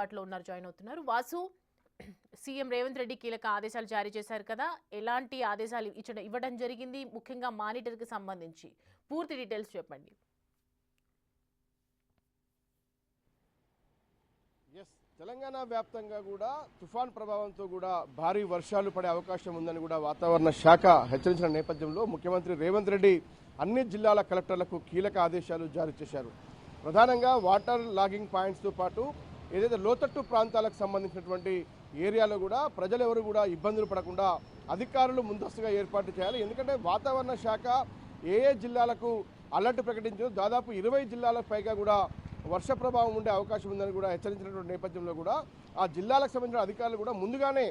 అందుబాటులో ఉన్నారు, జాయిన్ అవుతున్నారు. వాసు, సీఎం రేవంత్ రెడ్డి కీలక ఆదేశాలు జారీ చేశారు కదా, ఎలాంటి ఆదేశాలు ఇవ్వడం జరిగింది, ముఖ్యంగా మానిటర్ కి సంబంధించి పూర్తి డీటెయిల్స్ చెప్పండి. తెలంగాణ వ్యాప్తంగా కూడా తుఫాన్ ప్రభావంతో కూడా భారీ వర్షాలు పడే అవకాశం ఉందని కూడా వాతావరణ శాఖ హెచ్చరించిన నేపథ్యంలో ముఖ్యమంత్రి రేవంత్ రెడ్డి అన్ని జిల్లాల కలెక్టర్లకు కీలక ఆదేశాలు జారీ చేశారు. ప్రధానంగా వాటర్ లాగింగ్ పాయింట్స్తో పాటు ఏదైతే లోతట్టు ప్రాంతాలకు సంబంధించినటువంటి ఏరియాలో కూడా ప్రజలు ఎవరు కూడా ఇబ్బందులు పడకుండా అధికారులు ముందస్తుగా ఏర్పాటు చేయాలి. ఎందుకంటే వాతావరణ శాఖ ఏ జిల్లాలకు అలర్ట్ ప్రకటించిందో దాదాపు 20 జిల్లాలకు పైగా కూడా వర్ష ప్రభావం ఉండే అవకాశం ఉందని కూడా హెచ్చరించినటువంటి నేపథ్యంలో కూడా ఆ జిల్లాలకు సంబంధించిన అధికారులు కూడా ముందుగానే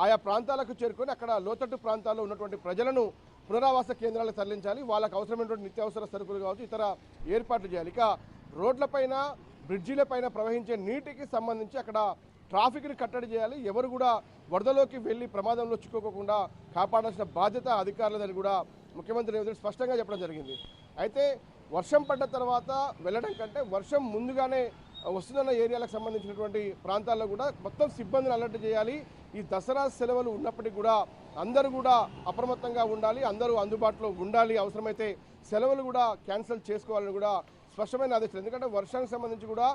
ఆయా ప్రాంతాలకు చేరుకొని అక్కడ లోతట్టు ప్రాంతాల్లో ఉన్నటువంటి ప్రజలను పునరావాస కేంద్రాలకు తరలించాలి. వాళ్ళకు అవసరమైనటువంటి నిత్యావసర సరుకులు కావచ్చు, ఇతర ఏర్పాట్లు చేయాలి. ఇక రోడ్లపైన బ్రిడ్జిలపైన ప్రవహించే నీటికి సంబంధించి అక్కడ ట్రాఫిక్ని కట్టడి చేయాలి. ఎవరు కూడా వరదలోకి వెళ్ళి ప్రమాదంలో చిక్కుకోకుండా కాపాడాల్సిన బాధ్యత అధికారులదని కూడా ముఖ్యమంత్రి రేవంత్ రెడ్డి స్పష్టంగా చెప్పడం జరిగింది. అయితే వర్షం పడ్డ తర్వాత వెళ్ళడం కంటే వర్షం ముందుగానే వస్తున్న ఏరియాలకు సంబంధించినటువంటి ప్రాంతాల్లో కూడా మొత్తం సిబ్బందిని అలర్ట్ చేయాలి. ఈ దసరా సెలవులు ఉన్నప్పటికీ కూడా అందరూ కూడా అప్రమత్తంగా ఉండాలి, అందరూ అందుబాటులో ఉండాలి, అవసరమైతే సెలవులు కూడా క్యాన్సిల్ చేసుకోవాలని కూడా స్పష్టమైన ఆదేశాలు. ఎందుకంటే వర్షానికి సంబంధించి కూడా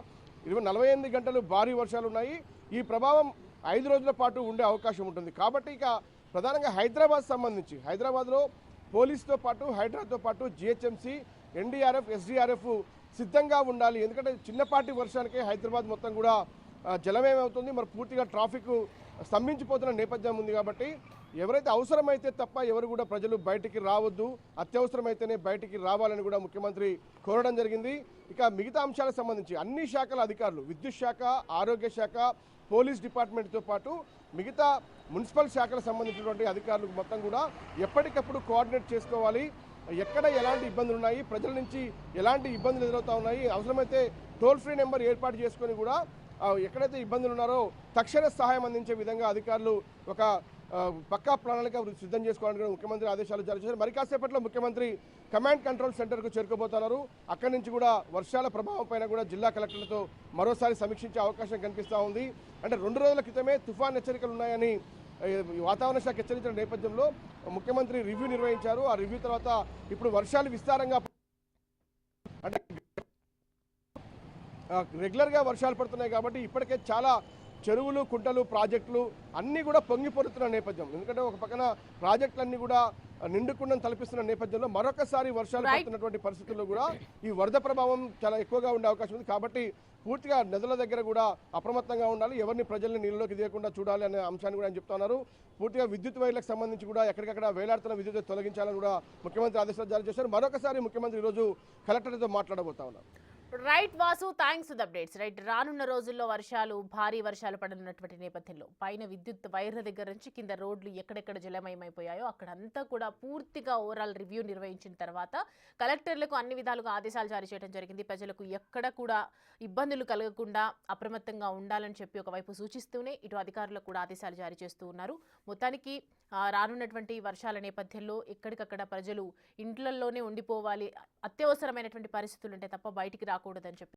48 గంటలు భారీ వర్షాలు ఉన్నాయి. ఈ ప్రభావం 5 రోజుల పాటు ఉండే అవకాశం ఉంటుంది. కాబట్టి ఇక ప్రధానంగా హైదరాబాద్ సంబంధించి హైదరాబాద్లో పోలీసుతో పాటు హైదరాబాద్తో పాటు జిహెచ్ఎంసీ, ఎన్డీఆర్ఎఫ్, ఎస్డీఆర్ఎఫ్ సిద్ధంగా ఉండాలి. ఎందుకంటే చిన్నపాటి వర్షానికే హైదరాబాద్ మొత్తం కూడా జలమయమవుతుంది. మరి పూర్తిగా ట్రాఫిక్ స్తంభించిపోతున్న నేపథ్యం ఉంది. కాబట్టి ఎవరైతే అవసరమైతే తప్ప ఎవరు కూడా ప్రజలు బయటికి రావద్దు, అత్యవసరమైతేనే బయటికి రావాలని కూడా ముఖ్యమంత్రి కోరడం జరిగింది. ఇక మిగతా అంశాలకు సంబంధించి అన్ని శాఖల అధికారులు, విద్యుత్ శాఖ, ఆరోగ్య శాఖ, పోలీస్ డిపార్ట్మెంట్తో పాటు మిగతా మున్సిపల్ శాఖలకు సంబంధించినటువంటి అధికారులు మొత్తం కూడా ఎప్పటికప్పుడు కోఆర్డినేట్ చేసుకోవాలి. ఎక్కడ ఎలాంటి ఇబ్బందులు ఉన్నాయి, ప్రజల నుంచి ఎలాంటి ఇబ్బందులు ఎదురవుతా ఉన్నాయి, అవసరమైతే టోల్ ఫ్రీ నెంబర్ ఏర్పాటు చేసుకొని కూడా ఎక్కడైతే ఇబ్బందులు ఉన్నారో తక్షణ సహాయం అందించే విధంగా అధికారులు ఒక పక్కా ప్రణాళిక సిద్ధం చేసుకోవాలని కూడా ముఖ్యమంత్రి ఆదేశాలు జారీ చేశారు. మరి కాసేపట్లో ముఖ్యమంత్రి కమాండ్ కంట్రోల్ సెంటర్కు చేరుకోబోతున్నారు. అక్కడి నుంచి కూడా వర్షాల ప్రభావం పైన కూడా జిల్లా కలెక్టర్లతో మరోసారి సమీక్షించే అవకాశం కనిపిస్తూ ఉంది. అంటే 2 రోజుల క్రితమే తుఫాన్ హెచ్చరికలు ఉన్నాయని వాతావరణ శాఖ హెచ్చరించిన నేపథ్యంలో ముఖ్యమంత్రి రివ్యూ నిర్వహించారు. ఆ రివ్యూ తర్వాత ఇప్పుడు వర్షాలు విస్తారంగా అంటే రెగ్యులర్గా వర్షాలు పడుతున్నాయి కాబట్టి ఇప్పటికే చాలా చెరువులు, కుంటలు, ప్రాజెక్టులు అన్నీ కూడా పొంగిపొరుతున్న నేపథ్యం. ఎందుకంటే ఒక పక్కన ప్రాజెక్టులన్నీ కూడా నిండుకుండం తలపిస్తున్న నేపథ్యంలో మరొకసారి వర్షాలు పడుతున్నటువంటి పరిస్థితుల్లో కూడా ఈ వరద ప్రభావం చాలా ఎక్కువగా ఉండే అవకాశం ఉంది. కాబట్టి పూర్తిగా నదుల దగ్గర కూడా అప్రమత్తంగా ఉండాలి, ఎవరిని ప్రజల్ని నీళ్ళలోకి దిగకుండా చూడాలి అనే అంశాన్ని కూడా ఆయన చెప్తున్నారు. పూర్తిగా విద్యుత్ వైర్లకు సంబంధించి కూడా ఎక్కడికక్కడ వేలాడుతున్న విద్యుత్ తొలగించాలని కూడా ముఖ్యమంత్రి ఆదేశాలు జారీ చేశారు. మరొకసారి ముఖ్యమంత్రి ఈరోజు కలెక్టర్తో మాట్లాడబోతా ఉన్నారు. Right Vasu, thanks for the updates. Right, రానున్న రోజుల్లో భారీ వర్షాలు పడనున్నటువంటి నేపథ్యంలో పైన విద్యుత్ వైర్ల దగ్గర నుంచి కింద రోడ్లు ఎక్కడెక్కడ జలమయమైపోయాయో అక్కడంతా కూడా పూర్తిగా ఓవరాల్ రివ్యూ నిర్వహించిన తర్వాత కలెక్టర్లకు అన్ని విధాలుగా ఆదేశాలు జారీ చేయడం జరిగింది. ప్రజలకు ఎక్కడ కూడా ఇబ్బందులు కలగకుండా అప్రమత్తంగా ఉండాలని చెప్పి ఒకవైపు సూచిస్తూనే ఇటు అధికారులకు కూడా ఆదేశాలు జారీ చేస్తూ ఉన్నారు. మొత్తానికి రానున్నటువంటి వర్షాల నేపథ్యంలో ఎక్కడికక్కడ ప్రజలు ఇంట్లలోనే ఉండిపోవాలి, అత్యవసరమైనటువంటి పరిస్థితులు ఉంటే తప్ప బయటికి రాకూడదని చెప్పి